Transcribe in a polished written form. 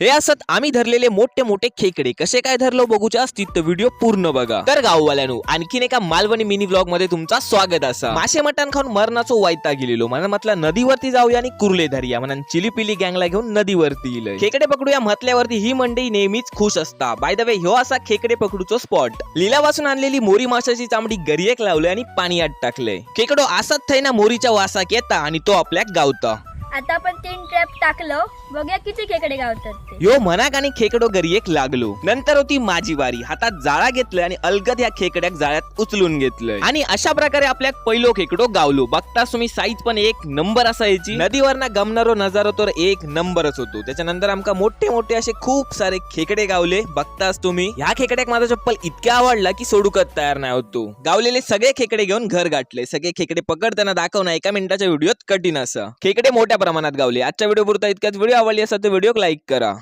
हे असत आम्ही धरलेले मोठे मोठे खेकडे कसे काय धरलो बघूच्या असतील तर व्हिडिओ पूर्ण बघा। तर गाववाल्यानो आणखीन एका मालवणी मिनी ब्लॉग मध्ये तुमचा स्वागत असा। मासे मटण खाऊन मरणाचो वाईता गेलेलो म्हणून म्हटलं नदीवरती जाऊया आणि कुर्ले धरूया म्हणून चिलीपिली गँगला घेऊन नदीवरती इलय। खेकडे पकडूया म्हटल्यावरती ही मंडळी नेहमीच खुश असता। बाय द वे ह्यो असा खेकडे पकडूचो स्पॉट। लिलावासून आणलेली मोरी माशाची चामडी गरियेक लावलंय आणि पाण्यात टाकलंय। खेकडो असाच थैना मोरीच्या वासाक येता आणि तो आपल्या गावता। आता आपण 3 ट्रॅप टाकलो, बघूया किती खेकडे गावतात ते। यो मनाक आणि खेकडो गरियेक लागलो। नंतर होती माझी वारी, हातात जाळा घेतलं आणि अलगद या खेकड्याक जाळ्यात उचलून घेतलंय आणि अशा प्रकारे आपल्या पहिलो खेकडो गावलो। बघतास तुम्ही साईज पण एक नंबर असायची। नदीवरना गमणारो नजारो तर एक नंबरच होतो। त्याच्यानंतर आमका मोठे मोठे असे खूप सारे खेकडे गावले। बघतास तुम्ही ह्या खेकड्याक माझा चप्पल इतका आवडला की सोडूकच तयार नाही होतो। गावलेले सगळे खेकडे घेऊन घर गाठले। सगळे खेकडे पकडताना दाखवणं एका मिनिटाच्या व्हिडिओत कठीण असं। खेकडे मोठ्या प्रमाणात गावले। आजच्या व्हिडिओ पुरता इतकाच। व्हिडिओ आवडली असेल तर व्हिडिओ लाईक करा।